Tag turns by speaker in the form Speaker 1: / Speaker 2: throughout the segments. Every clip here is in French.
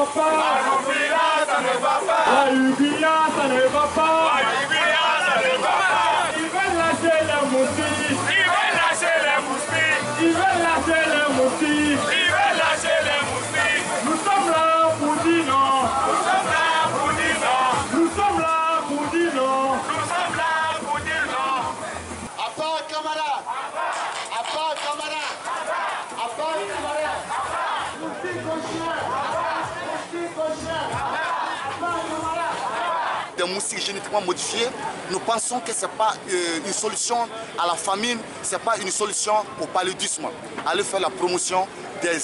Speaker 1: va pas. Ça ne va pas. Wayoubia, ça ne va pas. Wayoubia, ça ne va pas. Ils veulent lâcher les moustiques. Ils veulent lâcher les moustiques. Ils veulent lâcher les moustiques. Ils veulent lâcher les moustiques. Nous sommes là pour dire non. Nous sommes là pour dire non. Nous sommes là pour dire non. Nous sommes là pour dire non.
Speaker 2: À part camarades. À part camarades. À part camarades. Moustique au chien. Moustique au chien. Des moustiques génétiquement modifiés, nous pensons que ce n'est pas une solution à la famine, ce n'est pas une solution au paludisme. Aller faire la promotion des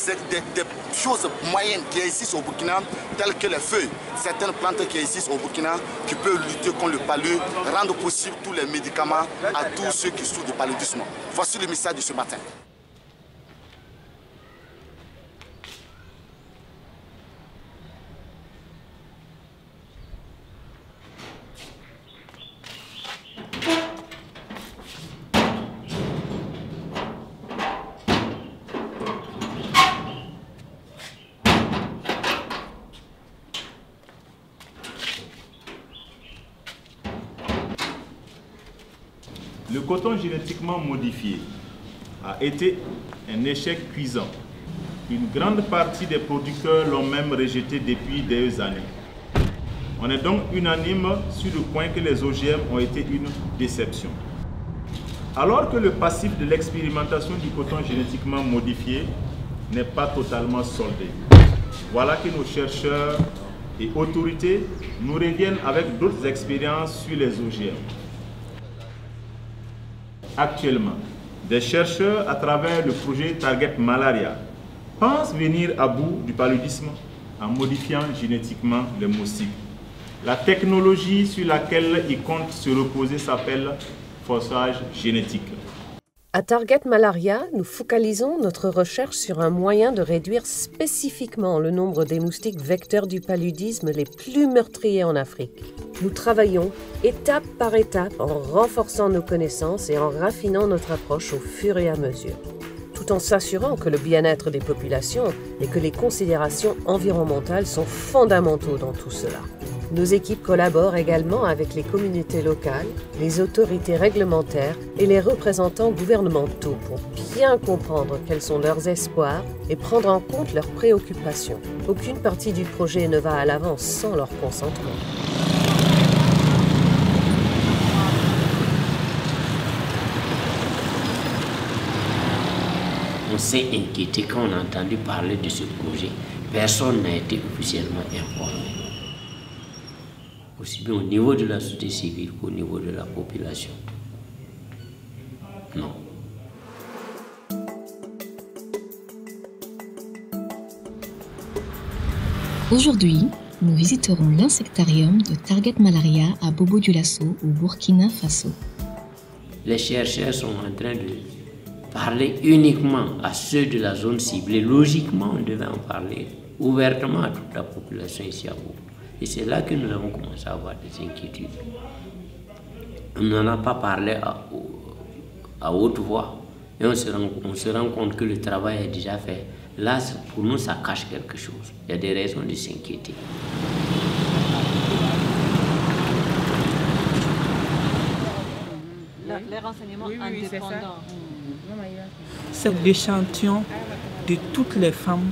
Speaker 2: choses moyennes qui existent au Burkina, telles que les feuilles, certaines plantes qui existent au Burkina, qui peuvent lutter contre le palud, rendre possible tous les médicaments à tous ceux qui souffrent du paludisme. Voici le message de ce matin.
Speaker 3: Le coton génétiquement modifié a été un échec cuisant. Une grande partie des producteurs l'ont même rejeté depuis des années. On est donc unanime sur le point que les OGM ont été une déception. Alors que le passif de l'expérimentation du coton génétiquement modifié n'est pas totalement soldé, voilà que nos chercheurs et autorités nous reviennent avec d'autres expériences sur les OGM. Actuellement, des chercheurs à travers le projet Target Malaria pensent venir à bout du paludisme en modifiant génétiquement les moustiques. La technologie sur laquelle ils comptent se reposer s'appelle forçage génétique.
Speaker 4: À Target Malaria, nous focalisons notre recherche sur un moyen de réduire spécifiquement le nombre des moustiques vecteurs du paludisme les plus meurtriers en Afrique. Nous travaillons étape par étape en renforçant nos connaissances et en raffinant notre approche au fur et à mesure, tout en s'assurant que le bien-être des populations et que les considérations environnementales sont fondamentaux dans tout cela. Nos équipes collaborent également avec les communautés locales, les autorités réglementaires et les représentants gouvernementaux pour bien comprendre quels sont leurs espoirs et prendre en compte leurs préoccupations. Aucune partie du projet ne va à l'avant sans leur consentement.
Speaker 5: On s'est inquiété quand on a entendu parler de ce projet. Personne n'a été officiellement informé. Aussi bien au niveau de la société civile qu'au niveau de la population. Non.
Speaker 6: Aujourd'hui, nous visiterons l'insectarium de Target Malaria à Bobo-Dioulasso au Burkina Faso.
Speaker 5: Les chercheurs sont en train de parler uniquement à ceux de la zone ciblée. Logiquement, on devait en parler ouvertement à toute la population ici à Bobo. Et c'est là que nous avons commencé à avoir des inquiétudes. On n'en a pas parlé à haute voix. Et on se rend compte que le travail est déjà fait. Là, pour nous, ça cache quelque chose. Il y a des raisons de s'inquiéter.
Speaker 7: Les renseignements indépendants.
Speaker 8: C'est l'échantillon de toutes les femmes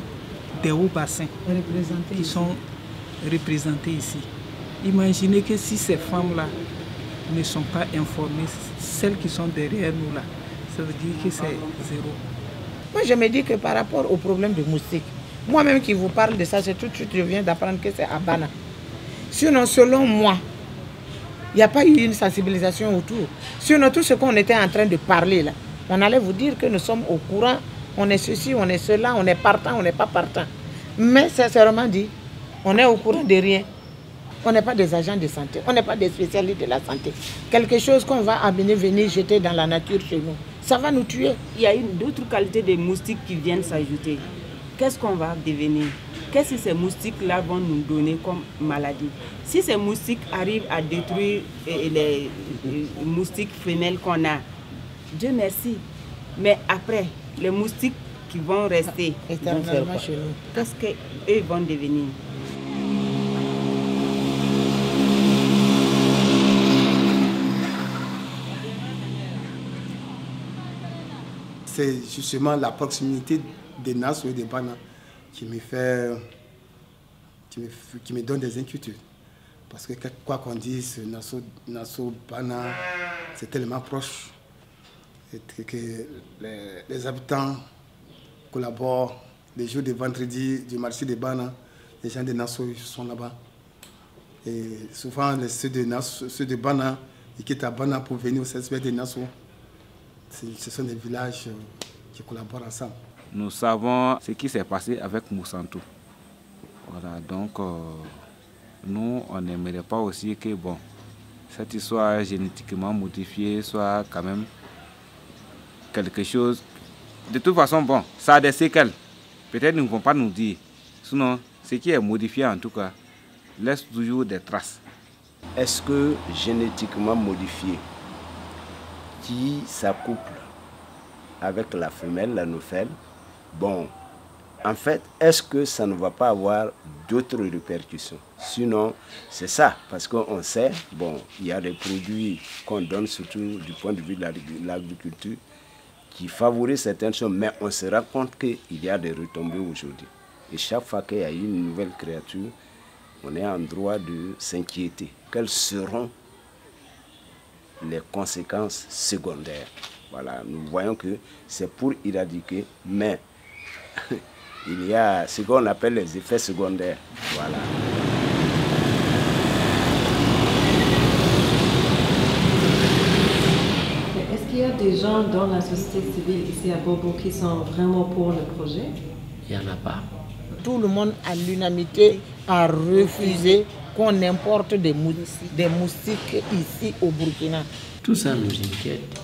Speaker 8: des hauts bassins qui sont représentées ici. Imaginez que si ces femmes-là ne sont pas informées, celles qui sont derrière nous là, ça veut dire que c'est zéro.
Speaker 9: Moi je me dis que par rapport au problème de moustiques, moi-même qui vous parle de ça, c'est tout de suite je viens d'apprendre que c'est à Bana. Sinon, selon moi, il n'y a pas eu une sensibilisation autour. Sinon, tout ce qu'on était en train de parler là, on allait vous dire que nous sommes au courant, on est ceci, on est cela, on est partant, on n'est pas partant. Mais sincèrement dit, on est au courant de rien. On n'est pas des agents de santé, on n'est pas des spécialistes de la santé. Quelque chose qu'on va amener, venir jeter dans la nature chez nous, ça va nous tuer.
Speaker 7: Il y a d'autres qualités de moustiques qui viennent s'ajouter. Qu'est-ce qu'on va devenir? Qu'est-ce que ces moustiques-là vont nous donner comme maladie? Si ces moustiques arrivent à détruire les moustiques femelles qu'on a, Dieu merci. Mais après, les moustiques qui vont rester
Speaker 9: éternellement chez nous,
Speaker 7: qu'est-ce qu'eux vont devenir?
Speaker 10: c'est justement la proximité des Nassau et des Bana qui me donne des inquiétudes. Parce que quoi qu'on dise, Nassau, Bana, c'est tellement proche et que les habitants collaborent. Les jours de vendredi du marché de Bana, les gens de Nassau sont là-bas. Et souvent, ceux de Bana, ils quittent à Bana pour venir au CSP de Nassau. Ce sont des villages qui collaborent ensemble.
Speaker 11: Nous savons ce qui s'est passé avec Moussantou. Voilà, donc nous, on n'aimerait pas aussi que cette histoire génétiquement modifiée soit quand même quelque chose. De toute façon, ça a des séquelles. Peut-être qu'ils ne vont pas nous dire. Sinon, ce qui est modifié en tout cas, laisse toujours des traces.
Speaker 12: Est-ce que génétiquement modifié, qui s'accouple avec la femelle, la nofelle, en fait, est-ce que ça ne va pas avoir d'autres répercussions? Sinon, c'est ça, parce qu'on sait, il y a des produits qu'on donne, surtout du point de vue de l'agriculture, qui favorisent certaines choses, mais on se rend compte qu'il y a des retombées aujourd'hui. Et chaque fois qu'il y a une nouvelle créature, on est en droit de s'inquiéter. Quelles seront les conséquences secondaires? Voilà, nous voyons que c'est pour éradiquer, mais il y a ce qu'on appelle les effets secondaires. Voilà.
Speaker 4: Est-ce qu'il y a des gens dans la société civile ici à Bobo qui sont vraiment pour le projet?
Speaker 5: Il n'y en a pas.
Speaker 9: Tout le monde à l'unanimité a refusé qu'on importe des moustiques ici au Burkina.
Speaker 5: Tout ça nous inquiète.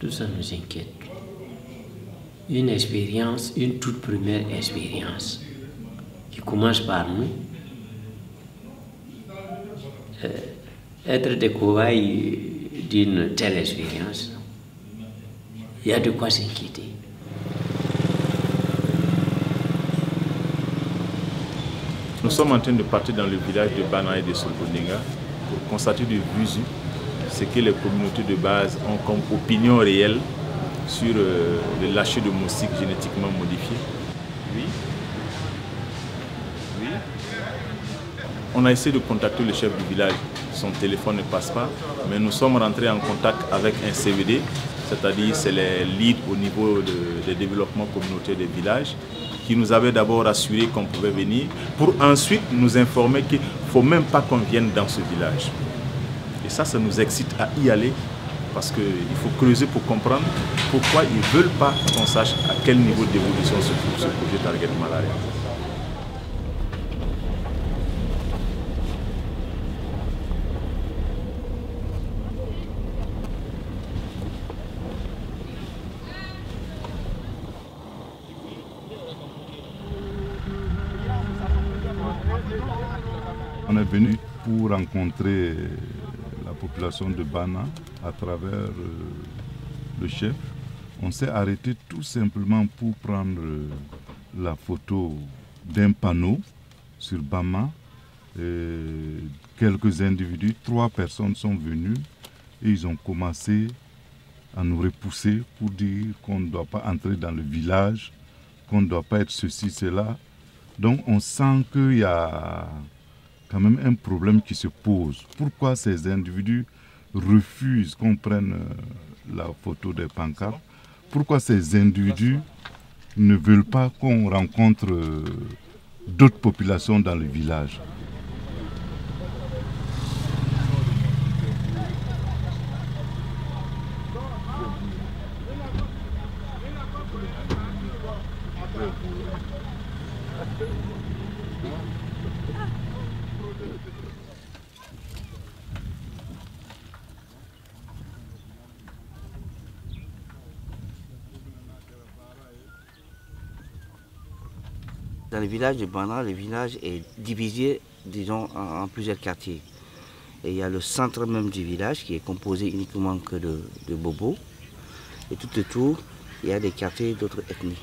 Speaker 5: Tout ça nous inquiète. Une expérience, une toute première expérience qui commence par nous. Être des cobayes d'une telle expérience, il y a de quoi s'inquiéter.
Speaker 3: Nous sommes en train de partir dans le village de Bana et de Solbondinga pour constater de visu ce que les communautés de base ont comme opinion réelle sur le lâcher de moustiques génétiquement modifiés. Oui. On a essayé de contacter le chef du village. Son téléphone ne passe pas, mais nous sommes rentrés en contact avec un CVD, c'est-à-dire c'est les leads au niveau des développements communautaires des villages, qui nous avait d'abord assuré qu'on pouvait venir, pour ensuite nous informer qu'il ne faut même pas qu'on vienne dans ce village. Et ça nous excite à y aller, parce qu'il faut creuser pour comprendre pourquoi ils ne veulent pas qu'on sache à quel niveau d'évolution se trouve ce projet Target Malaria.
Speaker 13: On est venu pour rencontrer la population de Bana à travers le chef. On s'est arrêté tout simplement pour prendre la photo d'un panneau sur Bama. Quelques individus, 3 personnes sont venues et ils ont commencé à nous repousser pour dire qu'on ne doit pas entrer dans le village, qu'on ne doit pas être ceci, cela. Donc on sent qu'il y a quand même un problème qui se pose. Pourquoi ces individus refusent qu'on prenne la photo des pancartes? Pourquoi ces individus ne veulent pas qu'on rencontre d'autres populations dans le village?
Speaker 14: Dans le village de Bana, le village est divisé, disons, en plusieurs quartiers. Et il y a le centre même du village qui est composé uniquement que de Bobo. Et tout autour, il y a des quartiers d'autres ethnies.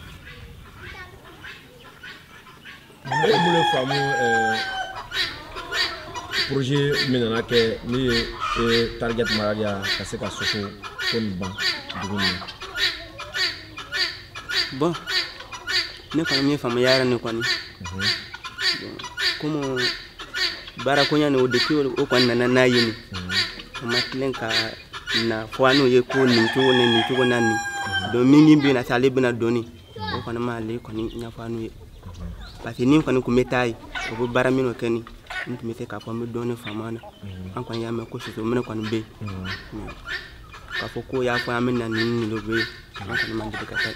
Speaker 15: Projet maintenant que ni Target Malaria, c'est qu'à ce qu'on ban.
Speaker 16: Bon, ne kɔni min faamu yara ne kɔni. Comme bara konya ne o depuis o kɔni nana n'a ye ni. O ma tilen ka na fɔ an n'o ye ko nin cogo na ni. Donc min bɛ na ale bɛna dɔɔni. O kɔni ma ale kɔni ɲɛfɔ an n'o ye. Parce que ni kɔni kun bɛ taa ye o bɛ baara min kɛ ni n tun bɛ se k'a fɔ n bɛ dɔɔni faamu a la. An kɔni y'a mɛn ko soso minɛ kɔni bɛ yen. K'a fɔ ko y'a fɔ an bɛ na nin de bɛ yen. An kɔni man deli ka taa.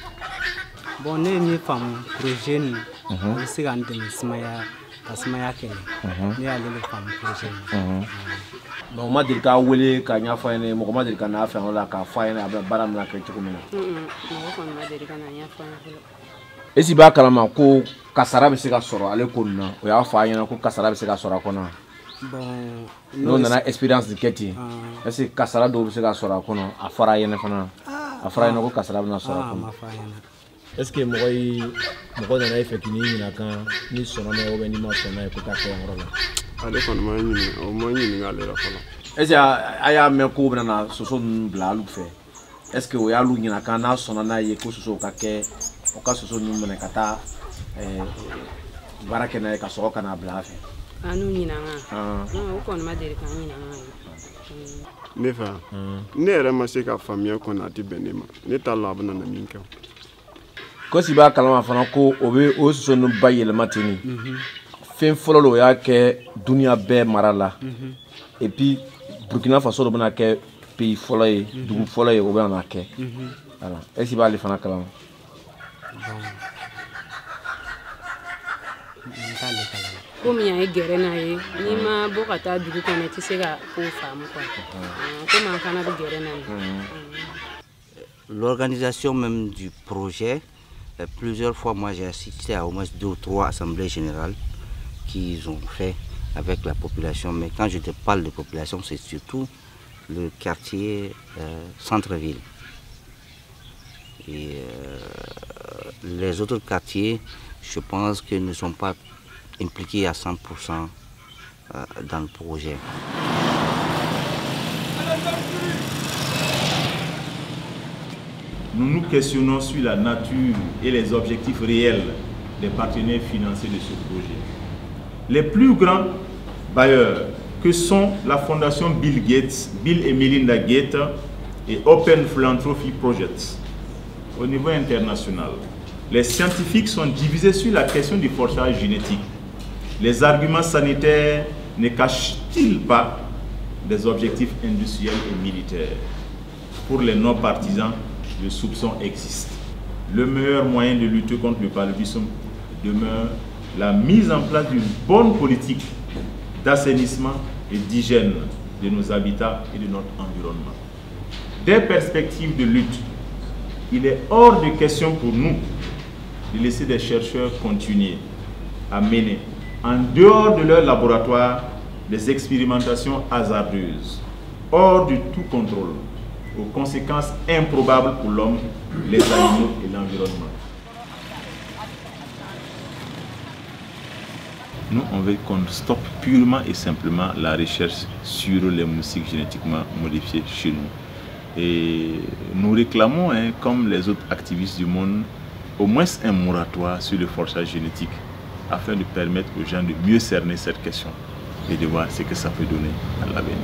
Speaker 17: Bon, ne ye min faamu projet nin a bɛ se ka n dɛmɛ sumaya ka sumaya kɛlɛ. Ne y'ale de faamu projet nin.
Speaker 15: Donc ma deli k'a wele ka ɲɛfɔ a ɲɛna mɔgɔ ma deli ka n'a fɛ o la k'a fɔ a ɲɛna a bɛ baara min na kɛ cogo min na.
Speaker 18: Mɔgɔ kɔni ma deli ka na ɲɛfɔ a ɲɛna.
Speaker 15: Est-ce que b'a kalama ko kasara bɛ se ka sɔrɔ ale ko nin na o y'a fɔ a ɲɛna ko kasara bɛ se ka sɔrɔ a kɔnɔ.
Speaker 17: Bon,
Speaker 15: n'o nana expérience de kɛ ten est-ce que kasara dɔw bɛ se ka sɔrɔ a kɔnɔ a fɔra a ɲɛna fana a fɔra a ɲɛna ko kasara bɛna sɔrɔ a kɔnɔ. Est-ce que mɔgɔ nana e fɛ k'i ɲininka kan ni sɔnna n'a ye ou bien ni ma sɔnna ye ko taa kɛ yan yɔrɔ la.
Speaker 19: Ale kɔni ma ɲininka o ma ɲininka ale la fɔlɔ.
Speaker 15: Est-ce que a y'a mɛn ko bɛna na soso ninnu bila alu fɛ est-ce que o y'alu ɲininka kan n'a sɔnna n'a ye ko soso ka kɛ o ka soso ninnu minɛ ka taa baara kɛ n'a ye ka sɔrɔ ka n'a bila a fɛ.
Speaker 18: A n'u ɲininka o kɔni ma deli k'an ɲininka.
Speaker 19: Ne fɛ ne yɛrɛ ma se ka faamuya kɔni a tɛ bɛn ne ma ne t'a la a bɛna na min kɛ.
Speaker 15: Ko si b'a kalama fana ko o bɛ o soso ninnu ba yɛlɛma ten ni fɛn fɔlɔ la o y'a kɛ duniya bɛɛ mara la et puis Burkina Faso dɔ bɛna kɛ pays fɔlɔ ye dugu fɔlɔ ye o bɛna kɛ voilà est-ce que b'ale fana kalama.
Speaker 18: Komi an ye gɛrɛ n'a ye n'i ma bɔ ka taa dugu kɔnɔ i tɛ se ka ko faamu quoi komi an fana bɛ gɛrɛ n'a ye.
Speaker 14: L'organisation même du projet, plusieurs fois moi j'ai assisté à au moins 2 ou 3 assemblées générales qu'ils ont fait avec la population, mais quand je te parle de population c'est surtout le quartier centre-ville. Et les autres quartiers, je pense qu'ils ne sont pas impliqués à 100% dans le projet.
Speaker 3: Nous nous questionnons sur la nature et les objectifs réels des partenaires financiers de ce projet. Les plus grands bailleurs que sont la fondation Bill Gates, Bill et Melinda Gates et Open Philanthropy Project au niveau international. Les scientifiques sont divisés sur la question du forçage génétique. Les arguments sanitaires ne cachent-ils pas des objectifs industriels et militaires? Pour les non-partisans, le soupçon existe. Le meilleur moyen de lutter contre le paludisme demeure la mise en place d'une bonne politique d'assainissement et d'hygiène de nos habitats et de notre environnement. Des perspectives de lutte, il est hors de question pour nous de laisser des chercheurs continuer à mener en dehors de leur laboratoire des expérimentations hasardeuses, hors de tout contrôle, aux conséquences improbables pour l'homme, les animaux et l'environnement. Nous, on veut qu'on stoppe purement et simplement la recherche sur les moustiques génétiquement modifiés chez nous. Et nous réclamons, comme les autres activistes du monde, au moins un moratoire sur le forçage génétique afin de permettre aux gens de mieux cerner cette question et de voir ce que ça peut donner à l'avenir.